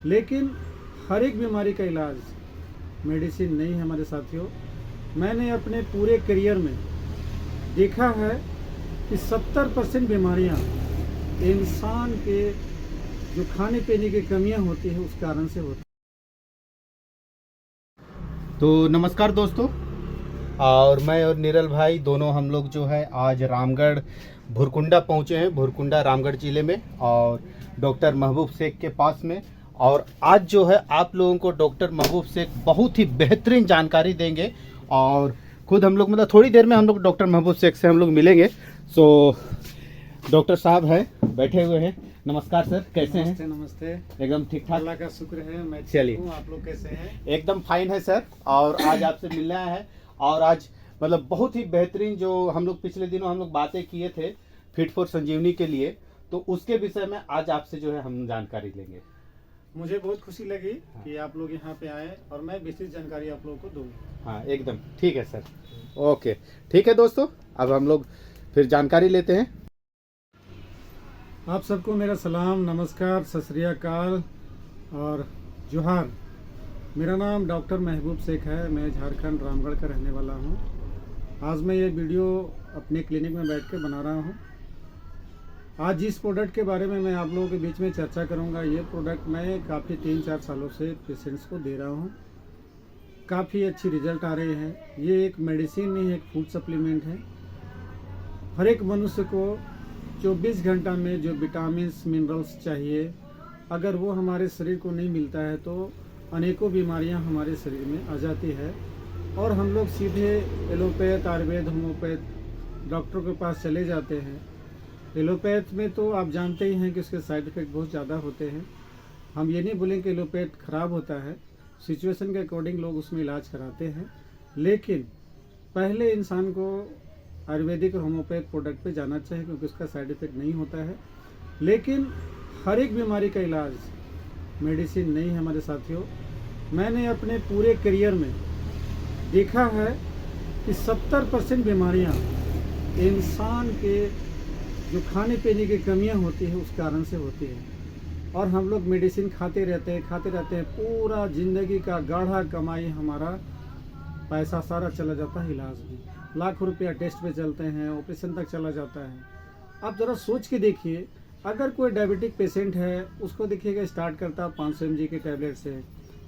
लेकिन हर एक बीमारी का इलाज मेडिसिन नहीं है हमारे साथियों। मैंने अपने पूरे करियर में देखा है कि 70% बीमारियां इंसान के जो खाने पीने की कमियां होती है उस कारण से होती है। तो नमस्कार दोस्तों, और मैं और निरल भाई दोनों हम लोग जो है आज रामगढ़ भुरकुंडा पहुंचे हैं। भुरकुंडा रामगढ़ जिले में और डॉक्टर महबूब शेख के पास में। और आज जो है आप लोगों को डॉक्टर महबूब शेख बहुत ही बेहतरीन जानकारी देंगे और खुद हम लोग मतलब थोड़ी देर में हम लोग डॉक्टर महबूब शेख से हम लोग मिलेंगे। सो डॉक्टर साहब हैं, बैठे हुए हैं। नमस्कार सर, कैसे हैं? नमस्ते। एकदम ठीक ठाक, अल्लाह का शुक्र है, मैं चलिए। ठीक हूँ। आप लोग कैसे हैं? एकदम फाइन है सर। और आज आपसे मिलने आया है और आज मतलब बहुत ही बेहतरीन जो हम लोग पिछले दिनों हम लोग बातें किए थे फिट फॉर संजीवनी के लिए, तो उसके विषय में आज आपसे जो है हम जानकारी लेंगे। मुझे बहुत खुशी लगी कि आप लोग यहाँ पे आए और मैं विस्तृत जानकारी आप लोगों को दूँ। हाँ एकदम ठीक है सर। ओके ठीक है दोस्तों, अब हम लोग फिर जानकारी लेते हैं। आप सबको मेरा सलाम, नमस्कार, सत श्री अकाल और जोहार। मेरा नाम डॉक्टर महबूब शेख है। मैं झारखंड रामगढ़ का रहने वाला हूँ। आज मैं ये वीडियो अपने क्लिनिक में बैठ के बना रहा हूँ। आज जिस प्रोडक्ट के बारे में मैं आप लोगों के बीच में चर्चा करूँगा, ये प्रोडक्ट मैं काफ़ी 3-4 सालों से पेशेंट्स को दे रहा हूँ। काफ़ी अच्छी रिजल्ट आ रहे हैं। ये एक मेडिसिन नहीं, एक फूड सप्लीमेंट है। हर एक मनुष्य को 24 घंटा में जो विटामिन्स मिनरल्स चाहिए, अगर वो हमारे शरीर को नहीं मिलता है तो अनेकों बीमारियां हमारे शरीर में आ जाती है और हम लोग सीधे एलोपैथ, आयुर्वेद, होम्योपैथ डॉक्टर के पास चले जाते हैं। एलोपैथ में तो आप जानते ही हैं कि उसके साइड इफ़ेक्ट बहुत ज़्यादा होते हैं। हम ये नहीं बोलें कि एलोपैथ ख़राब होता है, सिचुएशन के अकॉर्डिंग लोग उसमें इलाज कराते हैं। लेकिन पहले इंसान को आयुर्वेदिक और होम्योपैथ प्रोडक्ट पे जाना चाहिए क्योंकि उसका साइड इफ़ेक्ट नहीं होता है। लेकिन हर एक बीमारी का इलाज मेडिसिन नहीं है हमारे साथियों। मैंने अपने पूरे करियर में देखा है कि 70% बीमारियां इंसान के जो खाने पीने की कमियां होती है उस कारण से होती है। और हम लोग मेडिसिन खाते रहते हैं, पूरा ज़िंदगी का गाढ़ा कमाई हमारा पैसा सारा चला जाता है इलाज में। लाख रुपया टेस्ट पे चलते हैं, ऑपरेशन तक चला जाता है। आप ज़रा सोच के देखिए, अगर कोई डायबिटिक पेशेंट है, उसको देखिएगा स्टार्ट करता है 500 mg के टैबलेट से,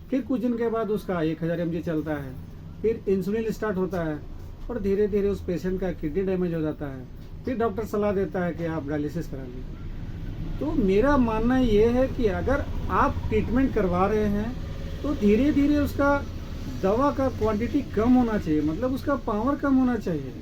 फिर कुछ दिन के बाद उसका 1000 mg चलता है, फिर इंसुलिन स्टार्ट होता है और धीरे धीरे उस पेशेंट का किडनी डैमेज हो जाता है। फिर डॉक्टर सलाह देता है कि आप डायलिसिस करा लीजिए। तो मेरा मानना ये है कि अगर आप ट्रीटमेंट करवा रहे हैं तो धीरे धीरे उसका दवा का क्वांटिटी कम होना चाहिए, मतलब उसका पावर कम होना चाहिए।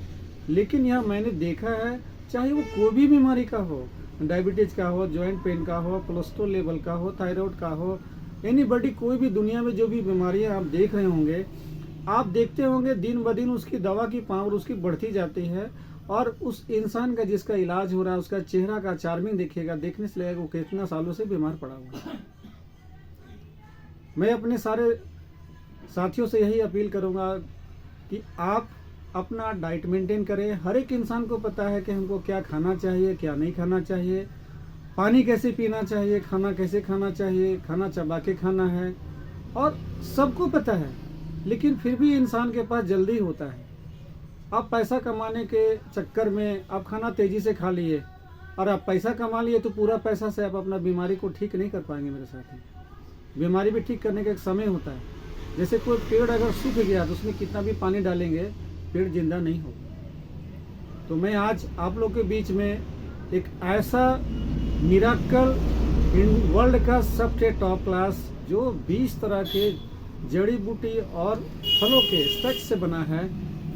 लेकिन यह मैंने देखा है, चाहे वो कोई भी बीमारी का हो, डायबिटीज का हो, जॉइंट पेन का हो, कोलेस्ट्रॉल लेवल का हो, थायराइड का हो, एनीबॉडी, कोई भी दुनिया में जो भी बीमारियां आप देख रहे होंगे, आप देखते होंगे दिन ब दिन उसकी दवा की पावर उसकी बढ़ती जाती है। और उस इंसान का जिसका इलाज हो रहा है उसका चेहरा का चार्मिंग देखिएगा, देखने से लगेगा वो कितना सालों से बीमार पड़ा हुआ है। मैं अपने सारे साथियों से यही अपील करूंगा कि आप अपना डाइट मेंटेन करें। हर एक इंसान को पता है कि हमको क्या खाना चाहिए, क्या नहीं खाना चाहिए, पानी कैसे पीना चाहिए, खाना कैसे खाना चाहिए, खाना चबा के खाना है, और सबको पता है। लेकिन फिर भी इंसान के पास जल्दी होता है। आप पैसा कमाने के चक्कर में आप खाना तेजी से खा लिए और आप पैसा कमा लिए तो पूरा पैसा से आप अपना बीमारी को ठीक नहीं कर पाएंगे मेरे साथी। बीमारी भी ठीक करने का एक समय होता है। जैसे कोई पेड़ अगर सूख गया तो उसमें कितना भी पानी डालेंगे पेड़ जिंदा नहीं होगा। तो मैं आज आप लोग के बीच में एक ऐसा मिराकल इन वर्ल्ड का सबसे टॉप क्लास जो 20 तरह के जड़ी बूटी और फलों के स्टैक्स से बना है,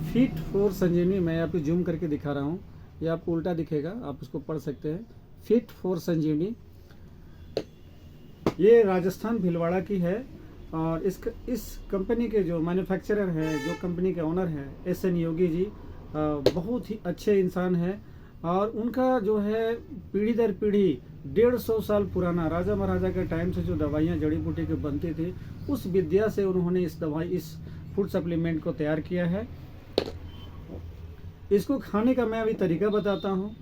फिट फॉर संजीवनी। मैं आपको जूम करके दिखा रहा हूँ, ये आपको उल्टा दिखेगा, आप उसको पढ़ सकते हैं। फिट फॉर संजीवनी, ये राजस्थान भीलवाड़ा की है। और इस कंपनी के जो मैन्युफैक्चरर हैं, जो कंपनी के ओनर हैं, SN योगी जी, बहुत ही अच्छे इंसान हैं। और उनका जो है पीढ़ी दर पीढ़ी 150 साल पुराना राजा महाराजा के टाइम से जो दवाइयाँ जड़ी बूटी की बनती थी, उस विद्या से उन्होंने इस फूड सप्लीमेंट को तैयार किया है। इसको खाने का मैं अभी तरीका बताता हूँ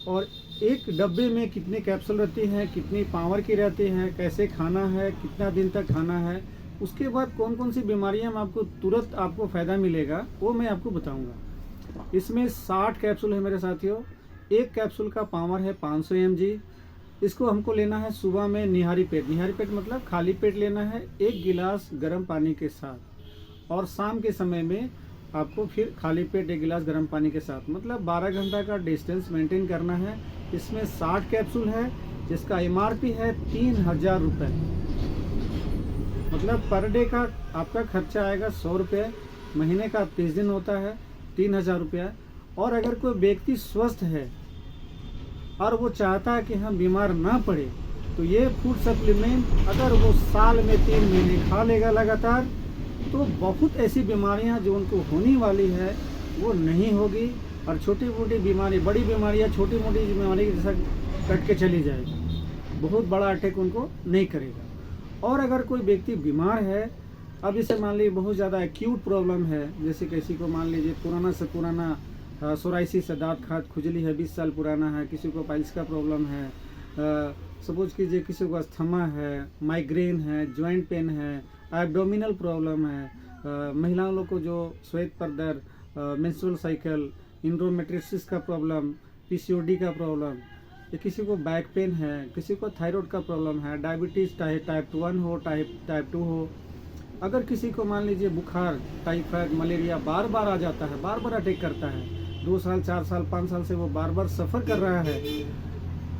और एक डब्बे में कितने कैप्सूल रहती हैं, कितनी पावर की रहती हैं, कैसे खाना है, कितना दिन तक खाना है, उसके बाद कौन कौन सी बीमारियां में आपको तुरंत आपको फ़ायदा मिलेगा वो मैं आपको बताऊंगा। इसमें 60 कैप्सूल है मेरे साथियों। एक कैप्सूल का पावर है 500 mg। इसको हमको लेना है सुबह में निहारी पेट मतलब खाली पेट लेना है 1 गिलास गर्म पानी के साथ, और शाम के समय में आपको फिर खाली पेट 1 गिलास गर्म पानी के साथ, मतलब 12 घंटा का डिस्टेंस मेंटेन करना है। इसमें 60 कैप्सूल है जिसका MRP है 3000 रुपये, मतलब पर डे का आपका खर्चा आएगा 100 रुपये, महीने का 30 दिन होता है 3000 रुपया। और अगर कोई व्यक्ति स्वस्थ है और वो चाहता है कि हम बीमार ना पड़े, तो ये फूड सप्लीमेंट अगर वो साल में 3 महीने खा लेगा लगातार, तो बहुत ऐसी बीमारियां जो उनको होने वाली है वो नहीं होगी, और छोटी मोटी बीमारी, बड़ी बीमारियां छोटी मोटी बीमारी जैसा कट के चली जाएगी, बहुत बड़ा अटैक उनको नहीं करेगा। और अगर कोई व्यक्ति बीमार है, अब इसे मान लीजिए बहुत ज़्यादा एक्यूट प्रॉब्लम है, जैसे किसी को मान लीजिए पुराना से पुराना सोराइसिस है, दांत खाद खुजली है, 20 साल पुराना है, किसी को पाइल्स का प्रॉब्लम है, सपोज कीजिए किसी को अस्थमा है, माइग्रेन है, जॉइंट पेन है, एब्डोमिनल प्रॉब्लम है, महिलाओं लोग को जो श्वेत प्रदर, मेंस्ट्रुअल साइकिल, इंडोमेट्रियोसिस का प्रॉब्लम, PCOD का प्रॉब्लम, या किसी को बैक पेन है, किसी को थायराइड का प्रॉब्लम है, डायबिटीज़ टाइप 1 हो, टाइप 2 हो, अगर किसी को मान लीजिए बुखार, टाइफाइड, मलेरिया बार बार आ जाता है, बार बार अटैक करता है, 2 साल 4 साल 5 साल से वो बार बार सफ़र कर रहा है,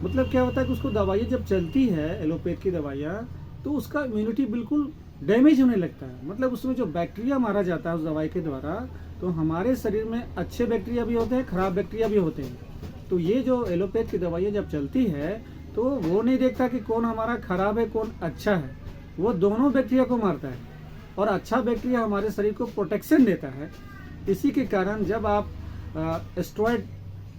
मतलब क्या होता है कि उसको दवाइयाँ जब चलती है, एलोपैथ की दवाइयाँ, तो उसका इम्यूनिटी बिल्कुल डैमेज होने लगता है, मतलब उसमें जो बैक्टीरिया मारा जाता है उस दवाई के द्वारा, तो हमारे शरीर में अच्छे बैक्टीरिया भी होते हैं, ख़राब बैक्टीरिया भी होते हैं। तो ये जो एलोपैथ की दवाइयाँ जब चलती है तो वो नहीं देखता कि कौन हमारा ख़राब है कौन अच्छा है, वो दोनों बैक्टीरिया को मारता है, और अच्छा बैक्टीरिया हमारे शरीर को प्रोटेक्शन देता है। इसी के कारण जब आप स्टेरॉइड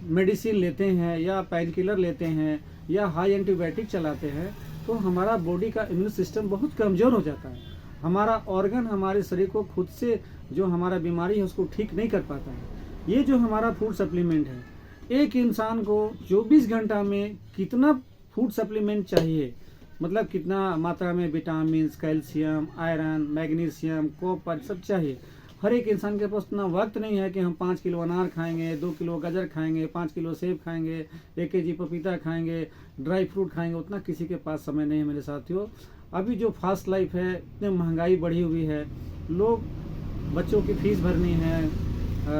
मेडिसिन लेते हैं या पेन किलर लेते हैं या हाई एंटीबायोटिक चलाते हैं, तो हमारा बॉडी का इम्यून सिस्टम बहुत कमज़ोर हो जाता है, हमारा ऑर्गन हमारे शरीर को खुद से जो हमारा बीमारी है उसको ठीक नहीं कर पाता है। ये जो हमारा फूड सप्लीमेंट है, एक इंसान को 24 घंटा में कितना फूड सप्लीमेंट चाहिए, मतलब कितना मात्रा में vitamin, calcium, iron, magnesium, copper सब चाहिए। हर एक इंसान के पास उतना वक्त नहीं है कि हम 5 किलो अनार खाएंगे, 2 किलो गाजर खाएंगे, 5 किलो सेब खाएंगे, 1 kg पपीता खाएंगे, ड्राई फ्रूट खाएंगे, उतना किसी के पास समय नहीं है मेरे साथियों। अभी जो फास्ट लाइफ है, इतनी महंगाई बढ़ी हुई है, लोग बच्चों की फीस भरनी है,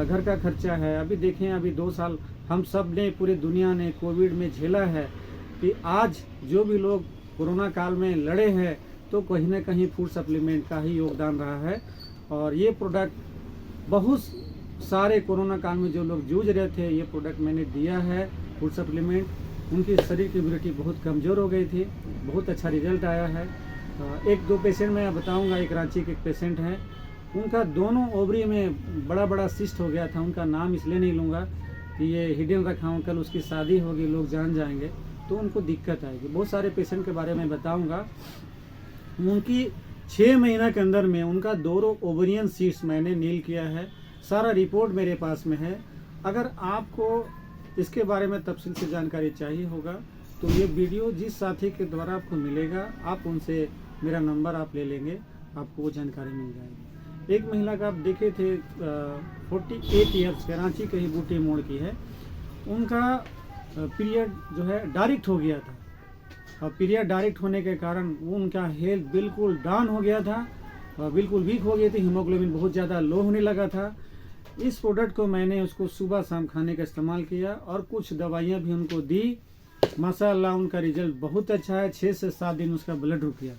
घर का खर्चा है। अभी देखें, अभी 2 साल हम सब ने, पूरी दुनिया ने कोविड में झेला है, कि आज जो भी लोग कोरोना काल में लड़े हैं, तो कहीं ना कहीं फूड सप्लीमेंट का ही योगदान रहा है। और ये प्रोडक्ट बहुत सारे कोरोना काल में जो लोग जूझ रहे थे, ये प्रोडक्ट मैंने दिया है, फूड सप्लीमेंट। उनकी शरीर की इम्यूनिटी बहुत कमज़ोर हो गई थी, बहुत अच्छा रिजल्ट आया है। 1-2 पेशेंट मैं बताऊंगा। एक रांची के एक पेशेंट हैं, उनका दोनों ओवरी में बड़ा बड़ा सिस्ट हो गया था। उनका नाम इसलिए नहीं लूँगा कि ये हिडन रखा हूँ, कल उसकी शादी होगी, लोग जान जाएंगे तो उनको दिक्कत आएगी। बहुत सारे पेशेंट के बारे में बताऊँगा। उनकी 6 महीना के अंदर में उनका 2 ओवरियन सीट्स मैंने नील किया है, सारा रिपोर्ट मेरे पास में है। अगर आपको इसके बारे में तफसील से जानकारी चाहिए होगा तो ये वीडियो जिस साथी के द्वारा आपको मिलेगा, आप उनसे मेरा नंबर आप ले लेंगे, आपको वो जानकारी मिल जाएगी। एक महिला का आप देखे थे 48 ईयर्स के, रांची के ही बूटी मोड़ की है। उनका पीरियड जो है डायरेक्ट हो गया था, और पीरियड डायरेक्ट होने के कारण वो उनका हेल्थ बिल्कुल डाउन हो गया था, बिल्कुल वीक हो गई थी, हीमोग्लोबिन बहुत ज़्यादा लो होने लगा था। इस प्रोडक्ट को मैंने उसको सुबह शाम खाने का इस्तेमाल किया और कुछ दवाइयाँ भी उनको दी। माशाअल्लाह उनका रिजल्ट बहुत अच्छा है। 6 से 7 दिन उसका ब्लड रुक गया।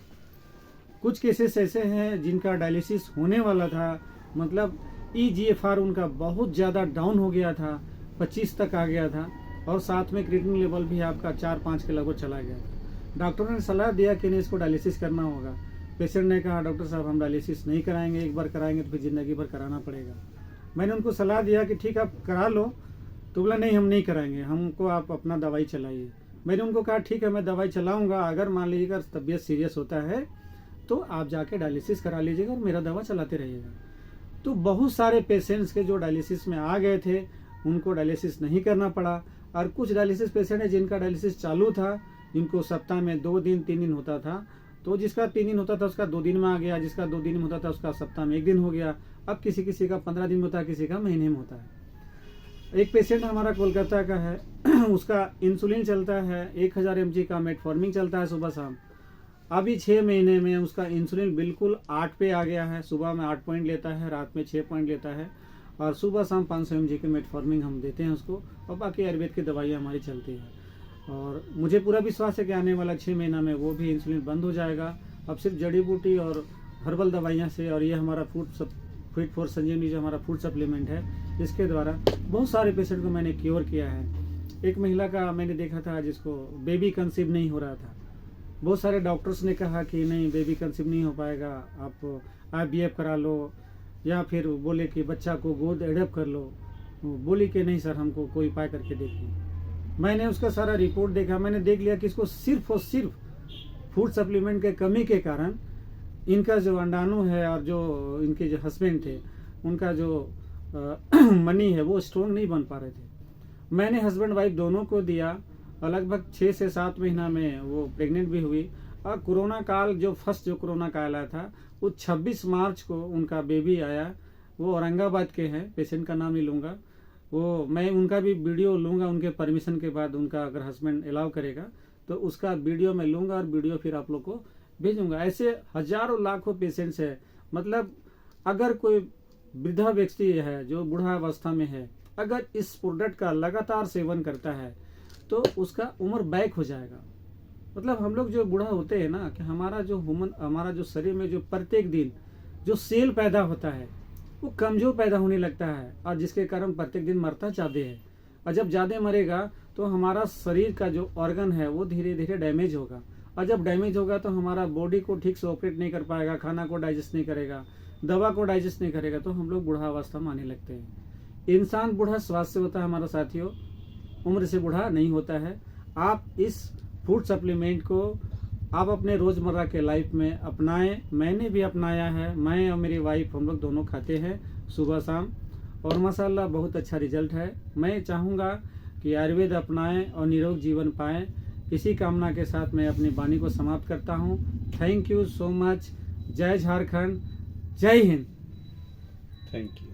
कुछ केसेस ऐसे हैं जिनका डायलिसिस होने वाला था, मतलब EGFR उनका बहुत ज़्यादा डाउन हो गया था, 25 तक आ गया था, और साथ में क्रिएटिनिन लेवल भी आपका 4-5 के लगभग चला गया था। डॉक्टरों ने सलाह दिया कि नहीं, इसको डायलिसिस करना होगा। पेशेंट ने कहा डॉक्टर साहब हम डायलिसिस नहीं कराएंगे, एक बार कराएंगे तो फिर ज़िंदगी भर कराना पड़ेगा। मैंने उनको सलाह दिया कि ठीक आप करा लो, तो बोला नहीं हम नहीं कराएंगे, हमको आप अपना दवाई चलाइए। मैंने उनको कहा ठीक है मैं दवाई चलाऊँगा, अगर मान लीजिएगा तबीयत सीरियस होता है तो आप जाके डायलिसिस करा लीजिएगा और मेरा दवा चलाते रहिएगा। तो बहुत सारे पेशेंट्स के जो डायलिसिस में आ गए थे उनको डायलिसिस नहीं करना पड़ा, और कुछ डायलिसिस पेशेंट है जिनका डायलिसिस चालू था, जिनको सप्ताह में 2 दिन 3 दिन होता था, तो जिसका 3 दिन होता था उसका 2 दिन में आ गया, जिसका 2 दिन में होता था उसका सप्ताह में 1 दिन हो गया। अब किसी किसी का 15 दिन में होता है, किसी का महीने में होता है। एक पेशेंट हमारा कोलकाता का है, उसका इंसुलिन चलता है 1000 mg का, मेटफॉर्मिन चलता है सुबह शाम। अभी 6 महीने में उसका इंसुलिन बिल्कुल 8 पे आ गया है, सुबह में 8 पॉइंट लेता है, रात में 6 पॉइंट लेता है, और सुबह शाम 500 mg के मेटफॉर्मिन हम देते हैं उसको, और बाकी आयुर्वेद की दवाइयाँ हमारी चलती हैं। और मुझे पूरा विश्वास है कि आने वाला 6 महीना में वो भी इंसुलिन बंद हो जाएगा। अब सिर्फ जड़ी बूटी और हर्बल दवाइयाँ से, और ये हमारा फिट फॉर संजीवनी जो हमारा फूड सप्लीमेंट है, इसके द्वारा बहुत सारे पेशेंट को मैंने क्योर किया है। एक महिला का मैंने देखा था जिसको बेबी कंसीव नहीं हो रहा था, बहुत सारे डॉक्टर्स ने कहा कि नहीं बेबी कंसीव नहीं हो पाएगा, आप IVF करा लो, या फिर बोले कि बच्चा को गोद एडप्ट कर लो। बोली कि नहीं सर, हमको कोई उपाय करके देखिए। मैंने उसका सारा रिपोर्ट देखा, मैंने देख लिया कि इसको सिर्फ और सिर्फ फूड सप्लीमेंट के कमी के कारण इनका जो अंडाणु है और जो इनके जो हस्बैंड थे उनका जो मनी है वो स्ट्रॉन्ग नहीं बन पा रहे थे। मैंने हस्बैंड वाइफ दोनों को दिया, लगभग 6 से 7 महीना में वो प्रेग्नेंट भी हुई। और कोरोना काल जो फर्स्ट जो कोरोना काल आया था वो 26 मार्च को उनका बेबी आया। वो औरंगाबाद के हैं, पेशेंट का नाम नहीं लूँगा, वो मैं उनका भी वीडियो लूँगा उनके परमिशन के बाद, उनका अगर हस्बैंड अलाउ करेगा तो उसका वीडियो मैं लूँगा और वीडियो फिर आप लोग को भेजूँगा। ऐसे हजारों लाखों पेशेंट्स है। मतलब अगर कोई वृद्धा व्यक्ति है जो बूढ़ा अवस्था में है, अगर इस प्रोडक्ट का लगातार सेवन करता है तो उसका उम्र बैक हो जाएगा। मतलब हम लोग जो बूढ़ा होते हैं ना, कि हमारा जो शरीर में जो प्रत्येक दिन जो सेल पैदा होता है वो कमजोर पैदा होने लगता है, और जिसके कारण प्रत्येक दिन मरता ज़्यादा है। और जब ज़्यादा मरेगा तो हमारा शरीर का जो ऑर्गन है वो धीरे धीरे डैमेज होगा, और जब डैमेज होगा तो हमारा बॉडी को ठीक से ऑपरेट नहीं कर पाएगा, खाना को डाइजेस्ट नहीं करेगा, दवा को डाइजेस्ट नहीं करेगा, तो हम लोग बूढ़ा अवस्था में आने लगते हैं। इंसान बूढ़ा स्वास्थ्य से होता है हमारा साथियों, उम्र से बूढ़ा नहीं होता है। आप इस फूड सप्लीमेंट को आप अपने रोज़मर्रा के लाइफ में अपनाएं। मैंने भी अपनाया है, मैं और मेरी वाइफ हम लोग दोनों खाते हैं सुबह शाम, और माशाल्लाह बहुत अच्छा रिजल्ट है। मैं चाहूँगा कि आयुर्वेद अपनाएं और निरोग जीवन पाएं। इसी कामना के साथ मैं अपनी वाणी को समाप्त करता हूँ। Thank you so much. जय झारखंड, जय हिंद। Thank you.